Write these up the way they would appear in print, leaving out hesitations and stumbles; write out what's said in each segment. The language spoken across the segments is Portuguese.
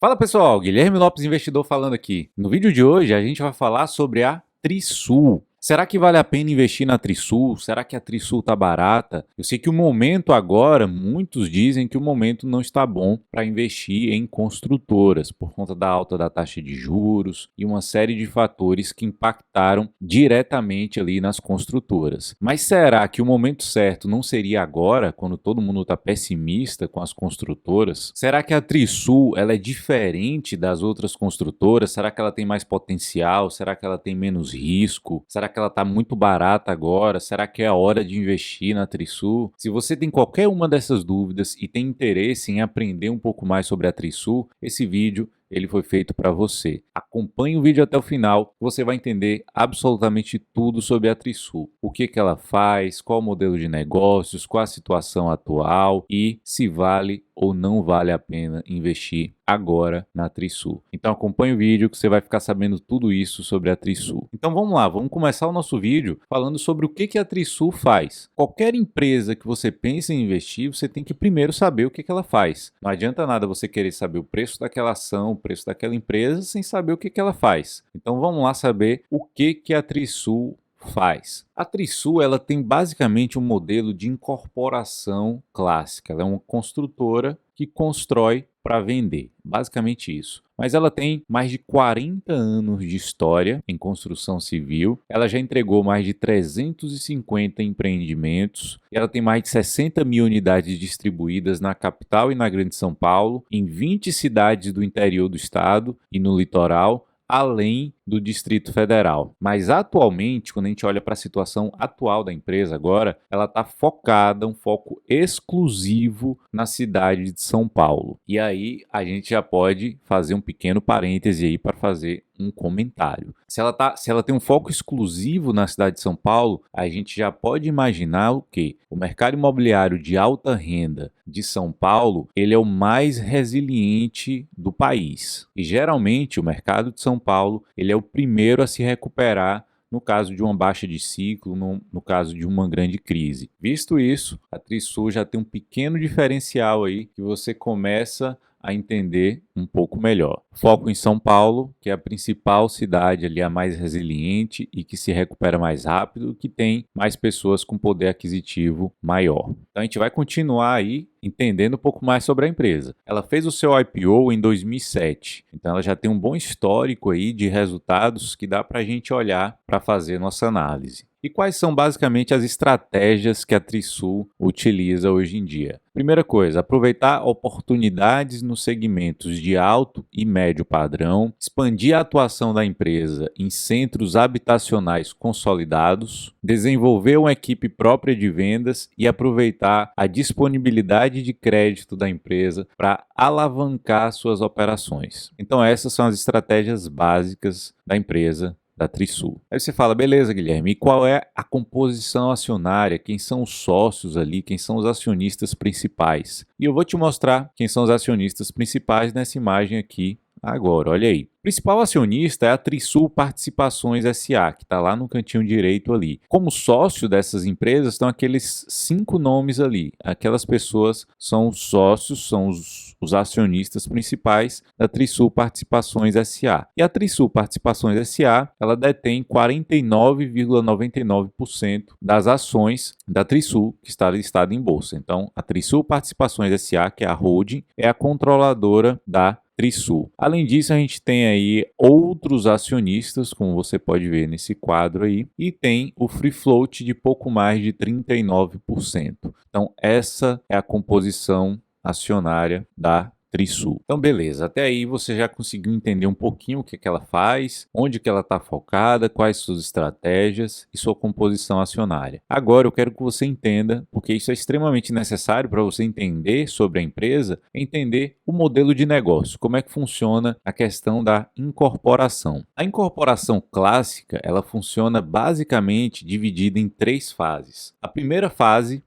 Fala pessoal, Guilherme Lopes, investidor falando aqui. No vídeo de hoje a gente vai falar sobre a Trisul. Será que vale a pena investir na Trisul? Será que a Trisul tá barata? Eu sei que o momento agora, muitos dizem que o momento não está bom para investir em construtoras, por conta da alta da taxa de juros e uma série de fatores que impactaram diretamente ali nas construtoras. Mas será que o momento certo não seria agora, quando todo mundo está pessimista com as construtoras? Será que a Trisul ela é diferente das outras construtoras? Será que ela tem mais potencial? Será que ela tem menos risco? Será que ela está muito barata agora? Será que é a hora de investir na Trisul? Se você tem qualquer uma dessas dúvidas e tem interesse em aprender um pouco mais sobre a Trisul, esse vídeo ele foi feito para você. Acompanhe o vídeo até o final, você vai entender absolutamente tudo sobre a Trisul. O que ela faz, qual o modelo de negócios, qual a situação atual e se vale ou não vale a pena investir agora na Trisul. Então acompanhe o vídeo que você vai ficar sabendo tudo isso sobre a Trisul. Então vamos lá, vamos começar o nosso vídeo falando sobre o que a Trisul faz. Qualquer empresa que você pense em investir, você tem que primeiro saber o que ela faz. Não adianta nada você querer saber o preço daquela ação, o preço daquela empresa, sem saber o que ela faz. Então vamos lá saber o que a Trisul faz. A Trisul ela tem basicamente um modelo de incorporação clássica. Ela é uma construtora que constrói para vender, basicamente isso. Mas ela tem mais de 40 anos de história em construção civil, ela já entregou mais de 350 empreendimentos, e ela tem mais de 60 mil unidades distribuídas na capital e na Grande São Paulo, em 20 cidades do interior do estado e no litoral, além do Distrito Federal. Mas atualmente, quando a gente olha para a situação atual da empresa agora, ela está focada, um foco exclusivo na cidade de São Paulo. E aí a gente já pode fazer um pequeno parêntese aí para fazer um comentário. Se ela tem um foco exclusivo na cidade de São Paulo, a gente já pode imaginar o quê? O mercado imobiliário de alta renda de São Paulo, ele é o mais resiliente do país. E geralmente o mercado de São Paulo, ele é o primeiro a se recuperar no caso de uma baixa de ciclo, no caso de uma grande crise. Visto isso, a Trisul já tem um pequeno diferencial aí que você começa a entender um pouco melhor. Foco em São Paulo, que é a principal cidade ali, a mais resiliente e que se recupera mais rápido, que tem mais pessoas com poder aquisitivo maior. Então a gente vai continuar aí entendendo um pouco mais sobre a empresa. Ela fez o seu IPO em 2007, então ela já tem um bom histórico aí de resultados que dá para a gente olhar para fazer nossa análise. E quais são basicamente as estratégias que a Trisul utiliza hoje em dia? Primeira coisa, aproveitar oportunidades nos segmentos de alto e médio padrão, expandir a atuação da empresa em centros habitacionais consolidados, desenvolver uma equipe própria de vendas e aproveitar a disponibilidade de crédito da empresa para alavancar suas operações. Então essas são as estratégias básicas da empresa da Trisul. Aí você fala, beleza, Guilherme, e qual é a composição acionária? Quem são os sócios ali? Quem são os acionistas principais? E eu vou te mostrar quem são os acionistas principais nessa imagem aqui agora, olha aí. O principal acionista é a Trisul Participações SA, que está lá no cantinho direito ali. Como sócio dessas empresas estão aqueles 5 nomes ali. Aquelas pessoas são os sócios, são os acionistas principais da Trisul Participações SA. E a Trisul Participações SA, ela detém 49,99% das ações da Trisul, que está listada em bolsa. Então, a Trisul Participações SA, que é a holding, é a controladora da Trisul. Além disso, a gente tem aí outros acionistas, como você pode ver nesse quadro aí, e tem o free float de pouco mais de 39%. Então, essa é a composição acionária da Trisul. Então, beleza, até aí você já conseguiu entender um pouquinho o que ela faz, onde que ela está focada, quais suas estratégias e sua composição acionária. Agora eu quero que você entenda, porque isso é extremamente necessário para você entender sobre a empresa, entender o modelo de negócio, como é que funciona a questão da incorporação. A incorporação clássica, ela funciona basicamente dividida em 3 fases. A primeira fase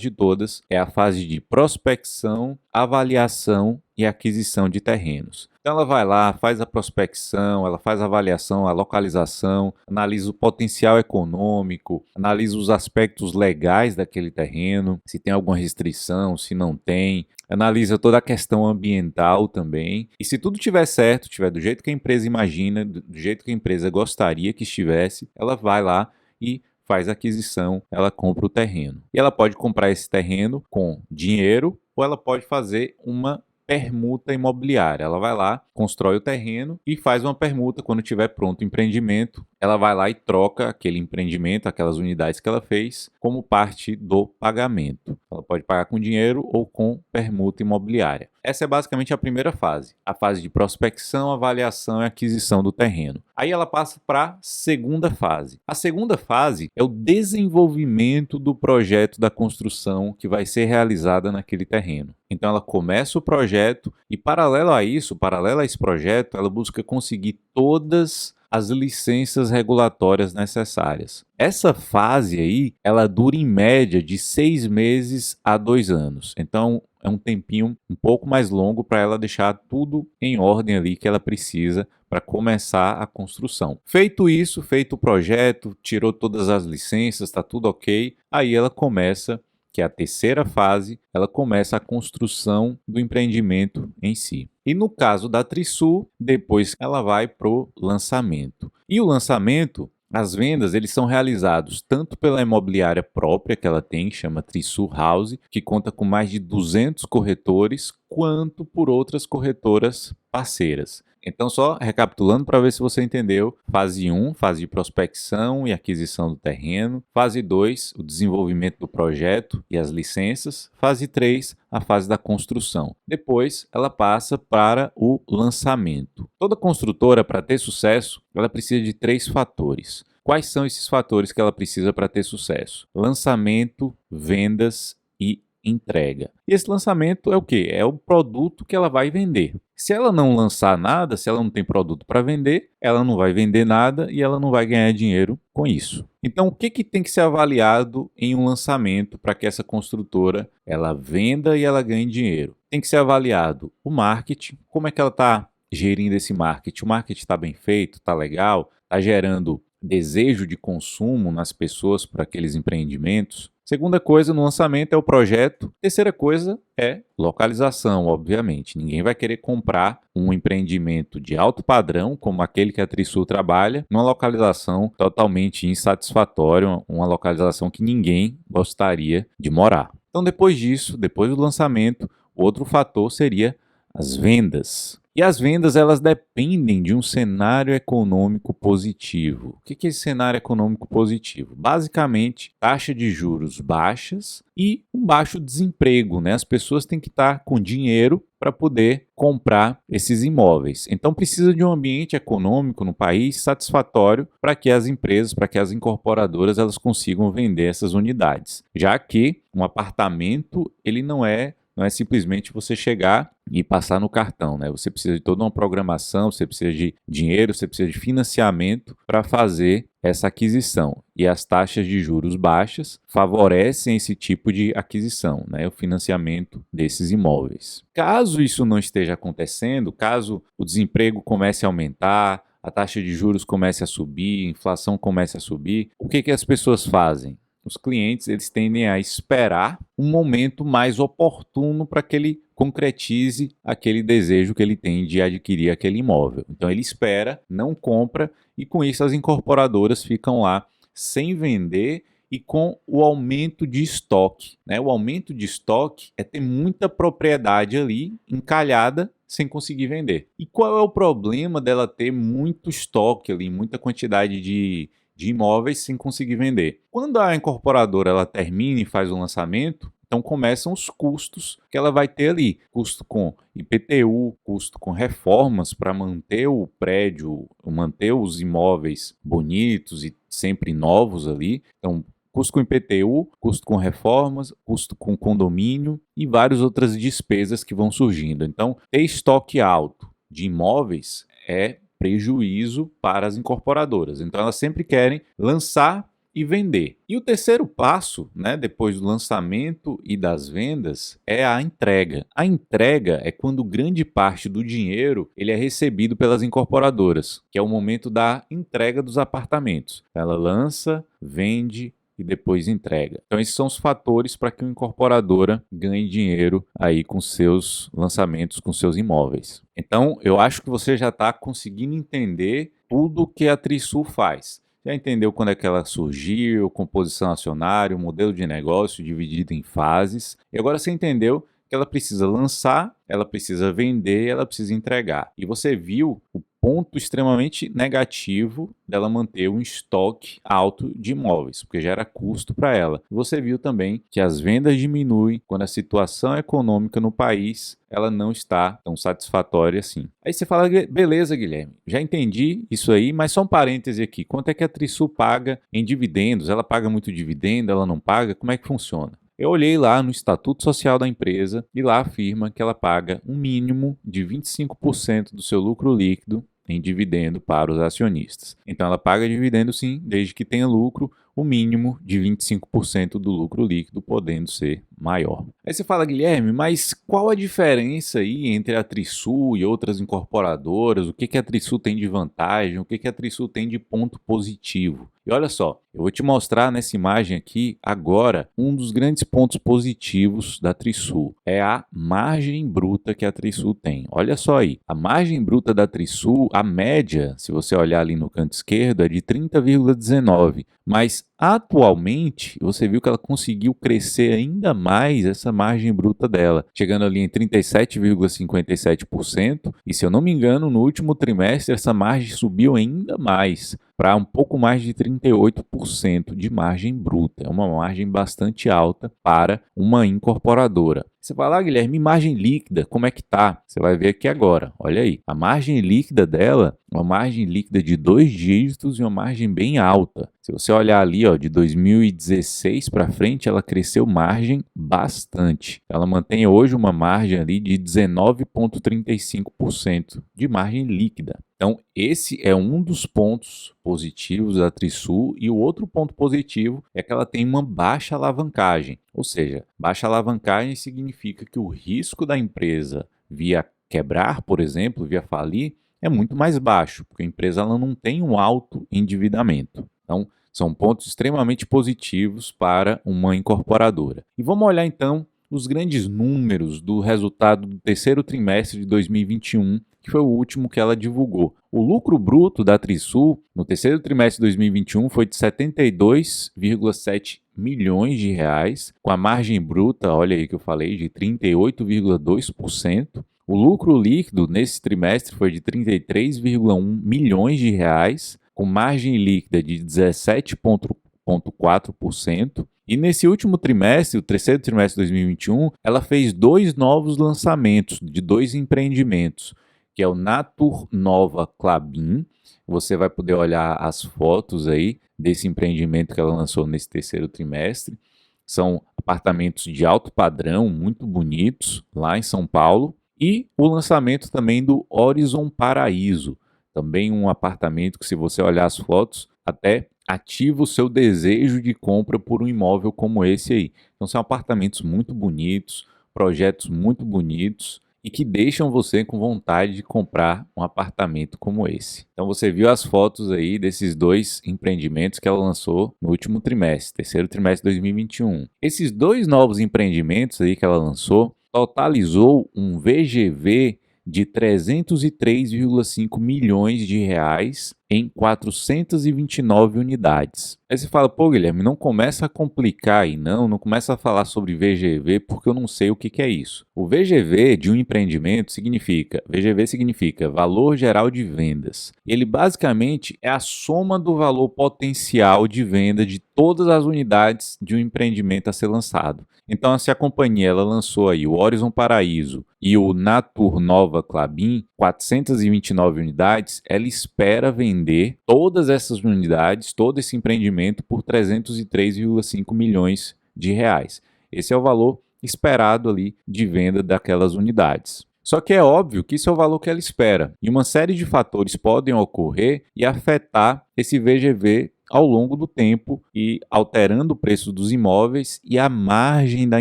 de todas é a fase de prospecção, avaliação e aquisição de terrenos. Então ela vai lá, faz a prospecção, ela faz a avaliação, a localização, analisa o potencial econômico, analisa os aspectos legais daquele terreno, se tem alguma restrição, se não tem, analisa toda a questão ambiental também. E se tudo tiver certo, tiver do jeito que a empresa imagina, do jeito que a empresa gostaria que estivesse, ela vai lá e faz a aquisição, ela compra o terreno. E ela pode comprar esse terreno com dinheiro ou ela pode fazer uma permuta imobiliária. Ela vai lá, constrói o terreno e faz uma permuta. Quando tiver pronto o empreendimento, ela vai lá e troca aquele empreendimento, aquelas unidades que ela fez, como parte do pagamento. Ela pode pagar com dinheiro ou com permuta imobiliária. Essa é basicamente a primeira fase, a fase de prospecção, avaliação e aquisição do terreno. Aí ela passa para a segunda fase. A segunda fase é o desenvolvimento do projeto da construção que vai ser realizada naquele terreno. Então ela começa o projeto e paralelo a esse projeto, ela busca conseguir todas as licenças regulatórias necessárias. Essa fase aí, ela dura em média de 6 meses a 2 anos. Então, é um tempinho um pouco mais longo para ela deixar tudo em ordem ali que ela precisa para começar a construção. Feito isso, feito o projeto, tirou todas as licenças, está tudo ok, aí ela começa, que é a terceira fase, ela começa a construção do empreendimento em si. E no caso da Trisul, depois ela vai para o lançamento. E o lançamento, as vendas, eles são realizados tanto pela imobiliária própria que ela tem, chama Trisul House, que conta com mais de 200 corretores, quanto por outras corretoras parceiras. Então, só recapitulando para ver se você entendeu. Fase 1, fase de prospecção e aquisição do terreno. Fase 2, o desenvolvimento do projeto e as licenças. Fase 3, a fase da construção. Depois, ela passa para o lançamento. Toda construtora, para ter sucesso, ela precisa de 3 fatores. Quais são esses fatores que ela precisa para ter sucesso? Lançamento, vendas e entrega. E esse lançamento é o quê? É o produto que ela vai vender. Se ela não lançar nada, se ela não tem produto para vender, ela não vai vender nada e ela não vai ganhar dinheiro com isso. Então, o que tem que ser avaliado em um lançamento para que essa construtora ela venda e ela ganhe dinheiro? Tem que ser avaliado o marketing, como é que ela está gerindo esse marketing. O marketing está bem feito, está legal, está gerando desejo de consumo nas pessoas por aqueles empreendimentos. Segunda coisa no lançamento é o projeto. Terceira coisa é localização, obviamente. Ninguém vai querer comprar um empreendimento de alto padrão, como aquele que a Trisul trabalha, numa localização totalmente insatisfatória, uma localização que ninguém gostaria de morar. Então, depois disso, depois do lançamento, outro fator seria as vendas. E as vendas, elas dependem de um cenário econômico positivo. O que é esse cenário econômico positivo? Basicamente, taxa de juros baixas e um baixo desemprego, né? As pessoas têm que estar com dinheiro para poder comprar esses imóveis. Então, precisa de um ambiente econômico no país satisfatório para que as empresas, para que as incorporadoras, elas consigam vender essas unidades. Já que um apartamento, ele não é simplesmente você chegar e passar no cartão, né? Você precisa de toda uma programação, você precisa de dinheiro, você precisa de financiamento para fazer essa aquisição. E as taxas de juros baixas favorecem esse tipo de aquisição, né? O financiamento desses imóveis. Caso isso não esteja acontecendo, caso o desemprego comece a aumentar, a taxa de juros comece a subir, a inflação comece a subir, o que as pessoas fazem? Os clientes, eles tendem a esperar um momento mais oportuno para que ele concretize aquele desejo que ele tem de adquirir aquele imóvel. Então ele espera, não compra e com isso as incorporadoras ficam lá sem vender e com o aumento de estoque, né? O aumento de estoque é ter muita propriedade ali encalhada sem conseguir vender. E qual é o problema dela ter muito estoque ali, muita quantidade de imóveis sem conseguir vender? Quando a incorporadora ela termina e faz o lançamento, então começam os custos que ela vai ter ali. Custo com IPTU, custo com reformas para manter o prédio, manter os imóveis bonitos e sempre novos ali. Então, custo com IPTU, custo com reformas, custo com condomínio e várias outras despesas que vão surgindo. Então, ter estoque alto de imóveis é prejuízo para as incorporadoras. Então elas sempre querem lançar e vender. E o terceiro passo, né, depois do lançamento e das vendas, é a entrega. A entrega é quando grande parte do dinheiro ele é recebido pelas incorporadoras, que é o momento da entrega dos apartamentos. Ela lança, vende, e depois entrega. Então esses são os fatores para que uma incorporadora ganhe dinheiro aí com seus lançamentos, com seus imóveis. Então eu acho que você já está conseguindo entender tudo que a Trisul faz. Já entendeu quando é que ela surgiu, composição acionária, modelo de negócio dividido em fases. E agora você entendeu que ela precisa lançar, ela precisa vender, ela precisa entregar. E você viu o ponto extremamente negativo dela manter um estoque alto de imóveis, porque gera custo para ela. Você viu também que as vendas diminuem quando a situação econômica no país ela não está tão satisfatória assim. Aí você fala, beleza, Guilherme, já entendi isso aí, mas só um parêntese aqui. Quanto é que a Trisul paga em dividendos? Ela paga muito dividendo? Ela não paga? Como é que funciona? Eu olhei lá no Estatuto Social da empresa e lá afirma que ela paga um mínimo de 25% do seu lucro líquido em dividendo para os acionistas. Então ela paga dividendo sim, desde que tenha lucro, o mínimo de 25% do lucro líquido, podendo ser maior. Aí você fala, Guilherme, mas qual a diferença aí entre a Trisul e outras incorporadoras? O que a Trisul tem de vantagem? O que a Trisul tem de ponto positivo? E olha só, eu vou te mostrar nessa imagem aqui agora um dos grandes pontos positivos da Trisul. É a margem bruta que a Trisul tem. Olha só aí, a margem bruta da Trisul, a média, se você olhar ali no canto esquerdo, é de 30,19, mas atualmente você viu que ela conseguiu crescer ainda mais essa margem bruta dela, chegando ali em 37,57%, e se eu não me engano, no último trimestre essa margem subiu ainda mais, para um pouco mais de 38% de margem bruta. É uma margem bastante alta para uma incorporadora. Você vai lá, Guilherme, margem líquida, como é que tá? Você vai ver aqui agora, olha aí. A margem líquida dela, uma margem líquida de 2 dígitos e uma margem bem alta. Se você olhar ali, ó, de 2016 para frente, ela cresceu margem bastante. Ela mantém hoje uma margem ali de 19,35% de margem líquida. Então, esse é um dos pontos positivos da Trisul, e o outro ponto positivo é que ela tem uma baixa alavancagem. Ou seja, baixa alavancagem significa que o risco da empresa via quebrar, por exemplo, via falir, é muito mais baixo, porque a empresa ela não tem um alto endividamento. Então, são pontos extremamente positivos para uma incorporadora. E vamos olhar então os grandes números do resultado do terceiro trimestre de 2021, que foi o último que ela divulgou. O lucro bruto da Trisul no terceiro trimestre de 2021 foi de 72,7 milhões de reais, com a margem bruta, olha aí que eu falei, de 38,2%. O lucro líquido nesse trimestre foi de 33,1 milhões de reais, com margem líquida de 17,4%. E nesse último trimestre, o terceiro trimestre de 2021, ela fez 2 novos lançamentos de 2 empreendimentos, que é o Natur Nova Klabin. Você vai poder olhar as fotos aí desse empreendimento que ela lançou nesse terceiro trimestre. São apartamentos de alto padrão, muito bonitos, lá em São Paulo. E o lançamento também do Horizon Paraíso, também um apartamento que, se você olhar as fotos, até ativa o seu desejo de compra por um imóvel como esse aí. Então são apartamentos muito bonitos, projetos muito bonitos e que deixam você com vontade de comprar um apartamento como esse. Então você viu as fotos aí desses 2 empreendimentos que ela lançou no último trimestre, terceiro trimestre de 2021. Esses 2 novos empreendimentos aí que ela lançou totalizou um VGV de 303,5 milhões de reais em 429 unidades. Aí você fala, pô, Guilherme, não começa a complicar aí, não começa a falar sobre VGV porque eu não sei o que é isso. O VGV de um empreendimento VGV significa Valor Geral de Vendas. Ele basicamente é a soma do valor potencial de venda de todas as unidades de um empreendimento a ser lançado. Então, se a companhia ela lançou aí o Horizon Paraíso e o Natur Nova Klabin, 429 unidades, ela espera vender todas essas unidades, todo esse empreendimento por 303,5 milhões de reais. Esse é o valor esperado ali de venda daquelas unidades. Só que é óbvio que isso é o valor que ela espera, e uma série de fatores podem ocorrer e afetar esse VGV ao longo do tempo e alterando o preço dos imóveis e a margem da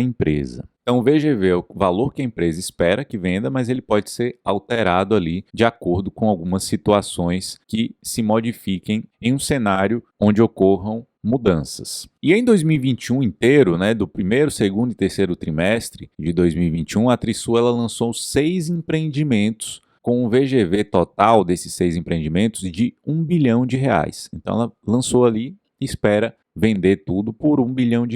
empresa. Então o VGV é o valor que a empresa espera que venda, mas ele pode ser alterado ali de acordo com algumas situações que se modifiquem em um cenário onde ocorram mudanças. E em 2021 inteiro, né, do primeiro, segundo e terceiro trimestre de 2021, a Trisul ela lançou 6 empreendimentos com um VGV total desses 6 empreendimentos de R$ 1 bilhão. Então ela lançou ali e espera vender tudo por R$ 1 bilhão.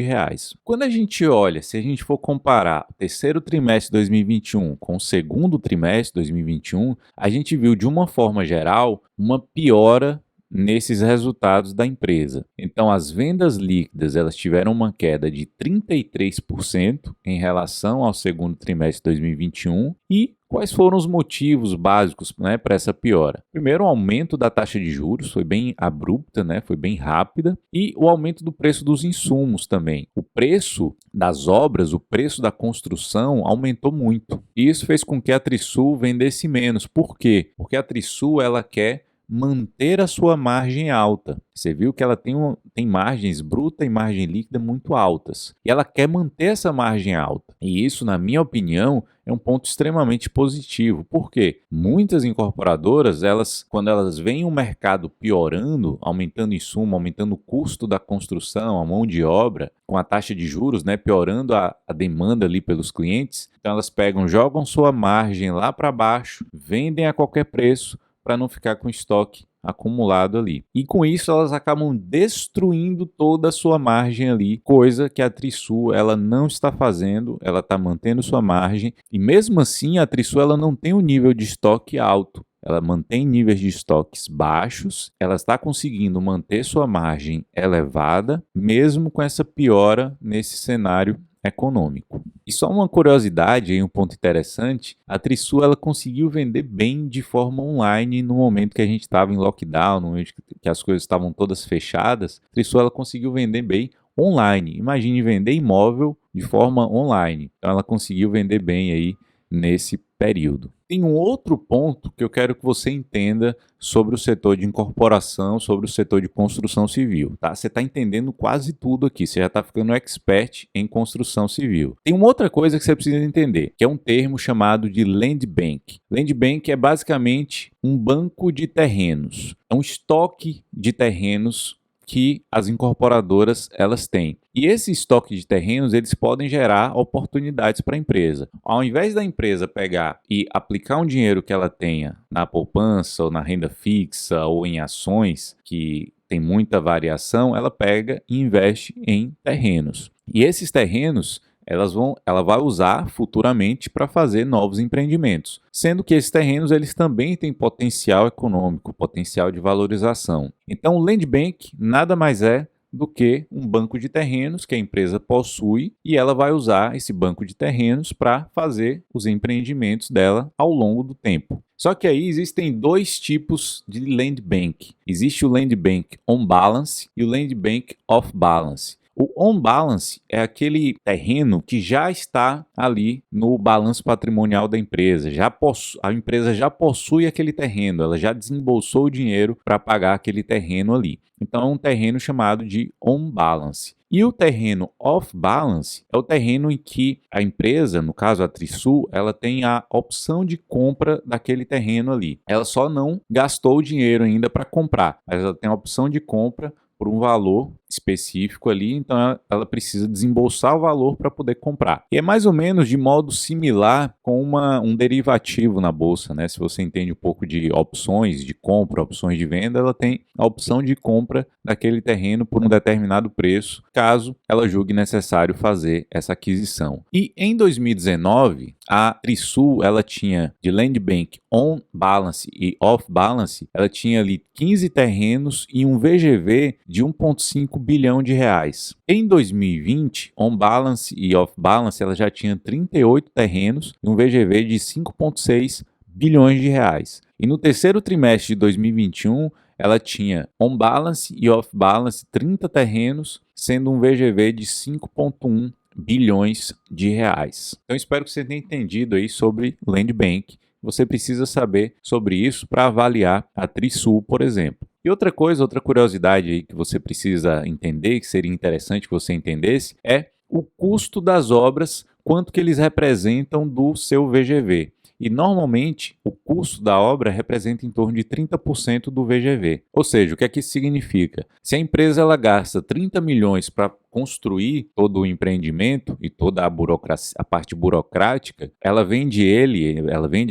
Quando a gente olha, se a gente for comparar o terceiro trimestre de 2021 com o segundo trimestre de 2021, a gente viu de uma forma geral uma piora nesses resultados da empresa. Então, as vendas líquidas elas tiveram uma queda de 33% em relação ao segundo trimestre de 2021. E quais foram os motivos básicos, né, para essa piora? Primeiro, o aumento da taxa de juros foi bem abrupta, né, foi bem rápida, e o aumento do preço dos insumos também. O preço das obras, o preço da construção aumentou muito. E isso fez com que a Trisul vendesse menos. Por quê? Porque a Trisul ela quer manter a sua margem alta. Você viu que ela tem margens bruta e margem líquida muito altas. E ela quer manter essa margem alta. E isso, na minha opinião, é um ponto extremamente positivo. Por quê? Muitas incorporadoras, quando elas veem o mercado piorando, aumentando insumo, aumentando o custo da construção, a mão de obra, com a taxa de juros, né, piorando a demanda ali pelos clientes, então elas jogam sua margem lá para baixo, vendem a qualquer preço, para não ficar com estoque acumulado ali. E com isso elas acabam destruindo toda a sua margem ali, coisa que a Trisul ela não está fazendo, ela está mantendo sua margem e mesmo assim a Trisul ela não tem um nível de estoque alto. Ela mantém níveis de estoques baixos, ela está conseguindo manter sua margem elevada, mesmo com essa piora nesse cenário econômico. E só uma curiosidade, aí, um ponto interessante, a Trisul ela conseguiu vender bem de forma online no momento que a gente estava em lockdown, no momento que as coisas estavam todas fechadas, a Trisul ela conseguiu vender bem online. Imagine vender imóvel de forma online. Então ela conseguiu vender bem aí nesse período. Tem um outro ponto que eu quero que você entenda sobre o setor de incorporação, sobre o setor de construção civil, tá? Você está entendendo quase tudo aqui, você já está ficando expert em construção civil. Tem uma outra coisa que você precisa entender, que é um termo chamado de Land Bank. Land Bank é basicamente um banco de terrenos, é um estoque de terrenos que as incorporadoras elas têm. E esse estoque de terrenos eles podem gerar oportunidades para a empresa. Ao invés da empresa pegar e aplicar um dinheiro que ela tenha na poupança ou na renda fixa ou em ações que tem muita variação, ela pega e investe em terrenos. E esses terrenos ela vai usar futuramente para fazer novos empreendimentos, sendo que esses terrenos eles também têm potencial econômico, potencial de valorização. Então, o Land Bank nada mais é do que um banco de terrenos que a empresa possui e ela vai usar esse banco de terrenos para fazer os empreendimentos dela ao longo do tempo. Só que aí existem dois tipos de Land Bank. Existe o Land Bank On Balance e o Land Bank Off Balance. O on-balance é aquele terreno que já está ali no balanço patrimonial da empresa. A empresa já possui aquele terreno, ela já desembolsou o dinheiro para pagar aquele terreno ali. Então é um terreno chamado de on-balance. E o terreno off-balance é o terreno em que a empresa, no caso a Trisul, ela tem a opção de compra daquele terreno ali. Ela só não gastou o dinheiro ainda para comprar, mas ela tem a opção de compra por um valor específico ali, então ela precisa desembolsar o valor para poder comprar. E é mais ou menos de modo similar com um derivativo na bolsa, né? Se você entende um pouco de opções de compra, opções de venda, ela tem a opção de compra daquele terreno por um determinado preço, caso ela julgue necessário fazer essa aquisição. E em 2019, a Trisul, ela tinha de Land Bank On Balance e Off Balance, ela tinha ali 15 terrenos e um VGV de 1,5 bilhão de reais. Em 2020, On Balance e Off Balance, ela já tinha 38 terrenos e um VGV de 5,6 bilhões de reais. E no terceiro trimestre de 2021, ela tinha On Balance e Off Balance 30 terrenos, sendo um VGV de 5,1 bilhões de reais. Então espero que você tenha entendido aí sobre Land Bank. Você precisa saber sobre isso para avaliar a Trisul, por exemplo. E outra coisa, outra curiosidade aí que você precisa entender, que seria interessante que você entendesse, é o custo das obras, quanto que eles representam do seu VGV. e normalmente o custo da obra representa em torno de 30% do VGV. Ou seja, o que é que isso significa? Se a empresa ela gasta 30 milhões para construir todo o empreendimento e toda a burocracia, a parte burocrática, ela vende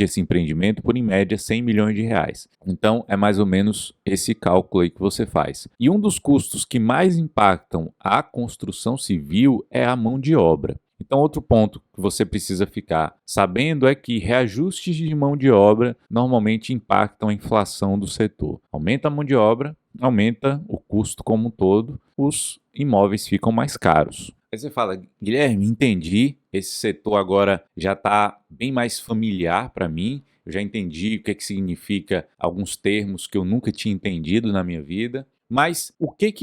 esse empreendimento por em média 100 milhões de reais. Então é mais ou menos esse cálculo aí que você faz. E um dos custos que mais impactam a construção civil é a mão de obra. Então, outro ponto que você precisa ficar sabendo é que reajustes de mão de obra normalmente impactam a inflação do setor. Aumenta a mão de obra, aumenta o custo como um todo, os imóveis ficam mais caros. Aí você fala, Guilherme, entendi, esse setor agora já está bem mais familiar para mim, eu já entendi o que significa alguns termos que eu nunca tinha entendido na minha vida. Mas o que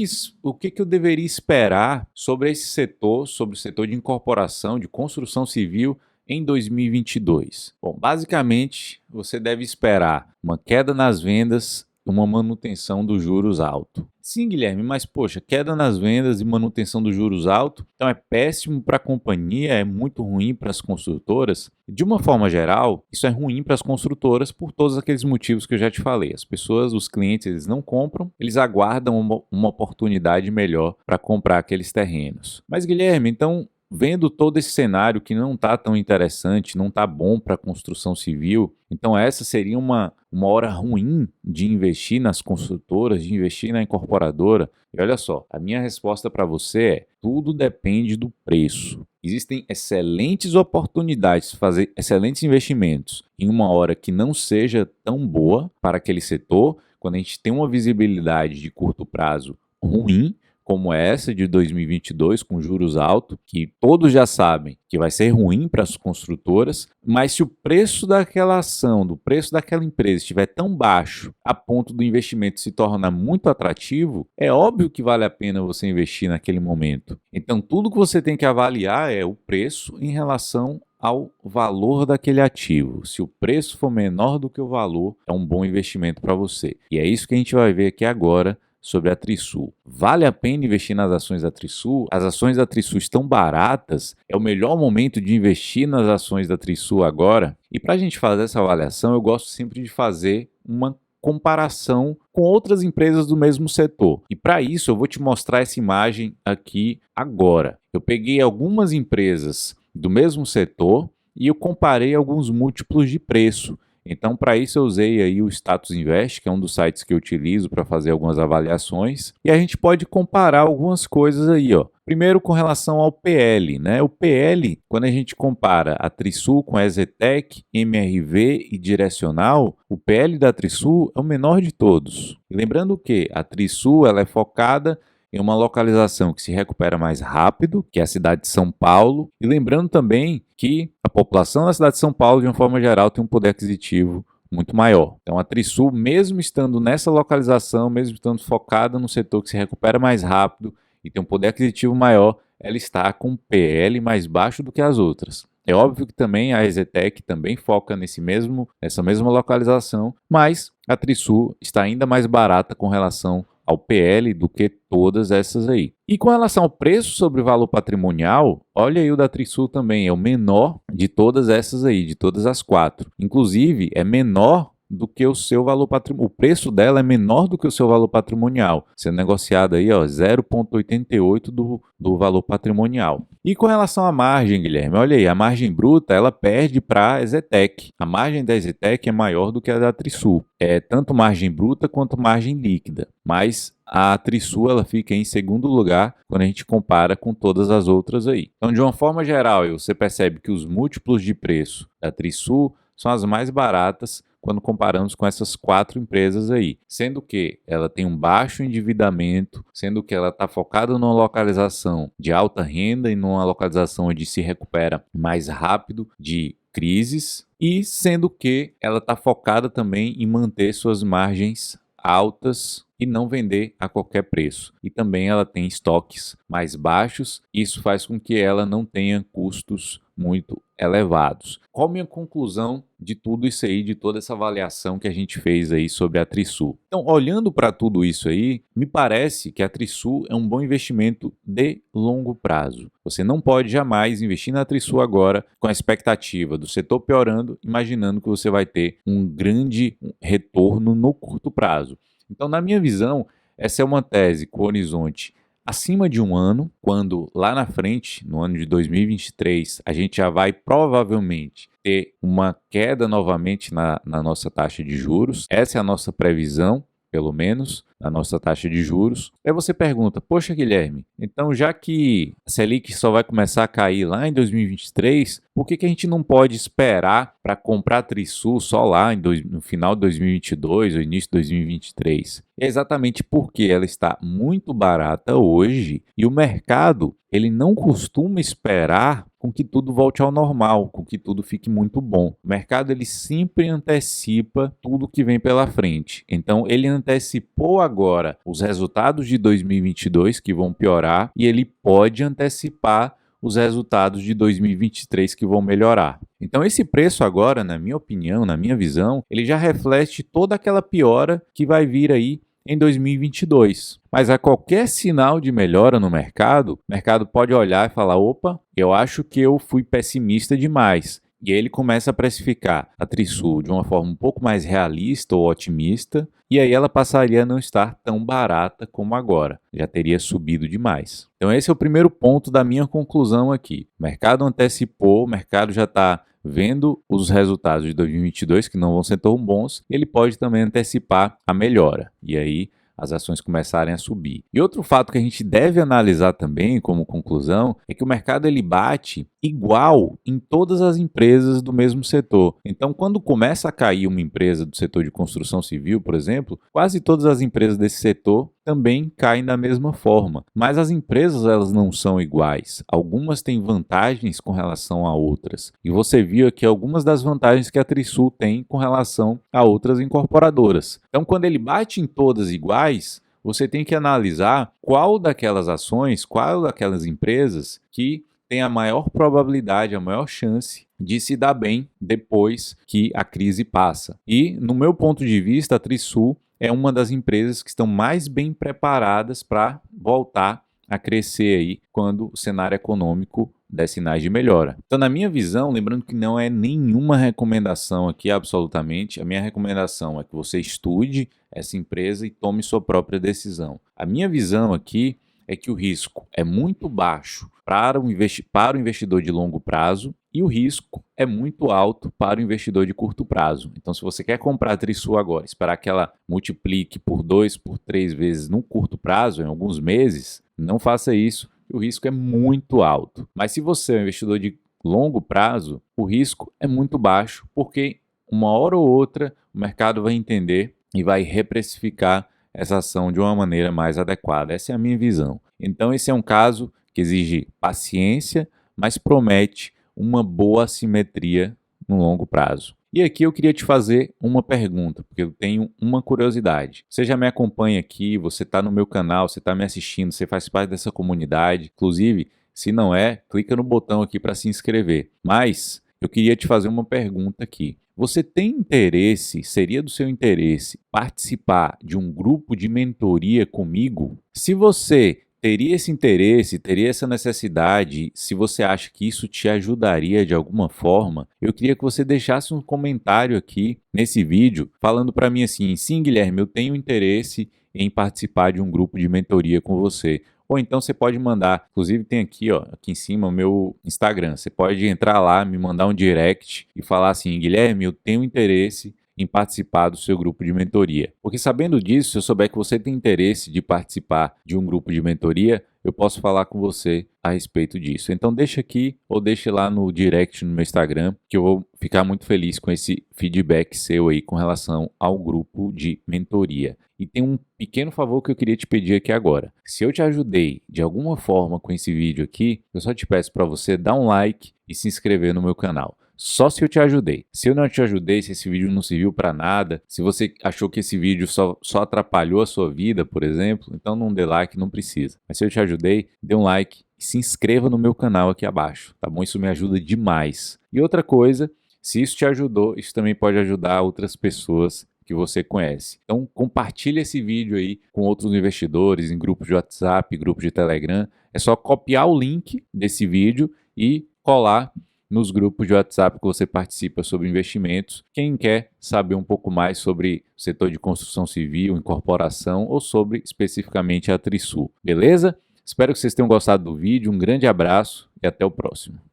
eu deveria esperar sobre esse setor, sobre o setor de incorporação, de construção civil em 2022? Bom, basicamente, você deve esperar uma queda nas vendas e uma manutenção dos juros altos. Sim, Guilherme, mas poxa, queda nas vendas e manutenção dos juros altos, então é péssimo para a companhia, é muito ruim para as construtoras. De uma forma geral, isso é ruim para as construtoras por todos aqueles motivos que eu já te falei. As pessoas, os clientes, eles não compram, eles aguardam uma oportunidade melhor para comprar aqueles terrenos. Mas, Guilherme, então, vendo todo esse cenário que não está tão interessante, não está bom para a construção civil, então essa seria uma hora ruim de investir nas construtoras, de investir na incorporadora. E olha só, a minha resposta para você é: tudo depende do preço. Existem excelentes oportunidades de fazer excelentes investimentos em uma hora que não seja tão boa para aquele setor, quando a gente tem uma visibilidade de curto prazo ruim, como essa de 2022, com juros altos, que todos já sabem que vai ser ruim para as construtoras, mas se o preço daquela ação, do preço daquela empresa estiver tão baixo a ponto do investimento se tornar muito atrativo, é óbvio que vale a pena você investir naquele momento. Então, tudo que você tem que avaliar é o preço em relação ao valor daquele ativo. Se o preço for menor do que o valor, é um bom investimento para você. E é isso que a gente vai ver aqui agora sobre a Trisul. Vale a pena investir nas ações da Trisul? As ações da Trisul estão baratas? É o melhor momento de investir nas ações da Trisul agora? E para a gente fazer essa avaliação, eu gosto sempre de fazer uma comparação com outras empresas do mesmo setor. E para isso, eu vou te mostrar essa imagem aqui agora. Eu peguei algumas empresas do mesmo setor e eu comparei alguns múltiplos de preço. Então, para isso eu usei aí o Status Invest, que é um dos sites que eu utilizo para fazer algumas avaliações, e a gente pode comparar algumas coisas aí, ó. Primeiro, com relação ao PL, né? O PL, quando a gente compara a Trisul com a EZTEC, MRV e Direcional, o PL da Trisul é o menor de todos. E lembrando que a Trisul ela é focada em uma localização que se recupera mais rápido, que é a cidade de São Paulo. E lembrando também que a população da cidade de São Paulo, de uma forma geral, tem um poder aquisitivo muito maior. Então a Trisul, mesmo estando nessa localização, mesmo estando focada no setor que se recupera mais rápido e tem um poder aquisitivo maior, ela está com um PL mais baixo do que as outras. É óbvio que também a EZTEC também foca nessa mesma localização, mas a Trisul está ainda mais barata com relação ao PL do que todas essas aí. E com relação ao preço sobre valor patrimonial, olha aí o da Trisul também, é o menor de todas essas aí, de todas as quatro. Inclusive, é menor do que o seu valor patrimonial. O preço dela é menor do que o seu valor patrimonial, sendo negociado aí, ó, 0,88 do valor patrimonial. E com relação à margem, Guilherme, olha aí, a margem bruta, ela perde para a EZTEC. A margem da EZTEC é maior do que a da Trisul. É tanto margem bruta quanto margem líquida. Mas a Trisul ela fica em segundo lugar quando a gente compara com todas as outras aí. Então, de uma forma geral, você percebe que os múltiplos de preço da Trisul são as mais baratas quando comparamos com essas quatro empresas aí, sendo que ela tem um baixo endividamento, sendo que ela está focada numa localização de alta renda e numa localização onde se recupera mais rápido de crises, e sendo que ela está focada também em manter suas margens altas e não vender a qualquer preço. E também ela tem estoques mais baixos, isso faz com que ela não tenha custos muito elevados. Qual a minha conclusão de tudo isso aí, de toda essa avaliação que a gente fez aí sobre a Trisul? Então, olhando para tudo isso aí, me parece que a Trisul é um bom investimento de longo prazo. Você não pode jamais investir na Trisul agora com a expectativa do setor piorando, imaginando que você vai ter um grande retorno no curto prazo. Então, na minha visão, essa é uma tese com horizonte acima de um ano, quando lá na frente, no ano de 2023, a gente já vai provavelmente ter uma queda novamente na nossa taxa de juros. Essa é a nossa previsão, pelo menos, a nossa taxa de juros. Aí você pergunta, poxa Guilherme, então já que a Selic só vai começar a cair lá em 2023, por que a gente não pode esperar para comprar a Trisul só lá no final de 2022 ou início de 2023? É exatamente porque ela está muito barata hoje e o mercado ele não costuma esperar com que tudo volte ao normal, com que tudo fique muito bom. O mercado ele sempre antecipa tudo que vem pela frente. Então ele antecipou agora os resultados de 2022 que vão piorar e ele pode antecipar os resultados de 2023 que vão melhorar. Então esse preço agora, na minha opinião, na minha visão, ele já reflete toda aquela piora que vai vir aí em 2022. Mas a qualquer sinal de melhora no mercado, o mercado pode olhar e falar, opa, eu acho que eu fui pessimista demais. E aí ele começa a precificar a Trisul de uma forma um pouco mais realista ou otimista, e aí ela passaria a não estar tão barata como agora, já teria subido demais. Então esse é o primeiro ponto da minha conclusão aqui. O mercado antecipou, o mercado já está vendo os resultados de 2022 que não vão ser tão bons, ele pode também antecipar a melhora. E aí as ações começarem a subir. E outro fato que a gente deve analisar também como conclusão é que o mercado ele bate igual em todas as empresas do mesmo setor. Então, quando começa a cair uma empresa do setor de construção civil, por exemplo, quase todas as empresas desse setor também caem da mesma forma. Mas as empresas elas não são iguais. Algumas têm vantagens com relação a outras. E você viu aqui algumas das vantagens que a Trisul tem com relação a outras incorporadoras. Então, quando ele bate em todas iguais, você tem que analisar qual daquelas ações, qual daquelas empresas que tem a maior probabilidade, a maior chance de se dar bem depois que a crise passa. E, no meu ponto de vista, a Trisul é uma das empresas que estão mais bem preparadas para voltar a crescer aí quando o cenário econômico der sinais de melhora. Então, na minha visão, lembrando que não é nenhuma recomendação aqui absolutamente, a minha recomendação é que você estude essa empresa e tome sua própria decisão. A minha visão aqui é que o risco é muito baixo para o investidor de longo prazo e o risco é muito alto para o investidor de curto prazo. Então, se você quer comprar a Trisul agora, esperar que ela multiplique por 2, por 3 vezes no curto prazo, em alguns meses, não faça isso, o risco é muito alto. Mas se você é um investidor de longo prazo, o risco é muito baixo, porque uma hora ou outra o mercado vai entender e vai reprecificar essa ação de uma maneira mais adequada. Essa é a minha visão. Então, esse é um caso que exige paciência, mas promete uma boa assimetria no longo prazo. E aqui eu queria te fazer uma pergunta, porque eu tenho uma curiosidade. Você já me acompanha aqui, você está no meu canal, você está me assistindo, você faz parte dessa comunidade. Inclusive, se não é, clica no botão aqui para se inscrever. Mas eu queria te fazer uma pergunta aqui. Você tem interesse, seria do seu interesse, participar de um grupo de mentoria comigo? Se você teria esse interesse, teria essa necessidade, se você acha que isso te ajudaria de alguma forma, eu queria que você deixasse um comentário aqui nesse vídeo falando para mim assim, sim Guilherme, eu tenho interesse em participar de um grupo de mentoria com você. Ou então você pode mandar, inclusive tem aqui, ó, aqui em cima o meu Instagram. Você pode entrar lá, me mandar um direct e falar assim, Guilherme, eu tenho interesse em participar do seu grupo de mentoria. Porque sabendo disso, se eu souber que você tem interesse de participar de um grupo de mentoria, eu posso falar com você a respeito disso. Então deixa aqui ou deixa lá no direct no meu Instagram, que eu vou ficar muito feliz com esse feedback seu aí com relação ao grupo de mentoria. E tem um pequeno favor que eu queria te pedir aqui agora. Se eu te ajudei de alguma forma com esse vídeo aqui, eu só te peço para você dar um like e se inscrever no meu canal. só se eu te ajudei. Se eu não te ajudei, se esse vídeo não serviu para nada, se você achou que esse vídeo só atrapalhou a sua vida, por exemplo, então não dê like, não precisa. Mas se eu te ajudei, dê um like e se inscreva no meu canal aqui abaixo, tá bom? Isso me ajuda demais. E outra coisa, se isso te ajudou, isso também pode ajudar outras pessoas que você conhece. Então compartilhe esse vídeo aí com outros investidores em grupos de WhatsApp, grupos de Telegram. É só copiar o link desse vídeo e colar nos grupos de WhatsApp que você participa sobre investimentos. Quem quer saber um pouco mais sobre o setor de construção civil, incorporação ou sobre especificamente a Trisul. Beleza? Espero que vocês tenham gostado do vídeo. Um grande abraço e até o próximo.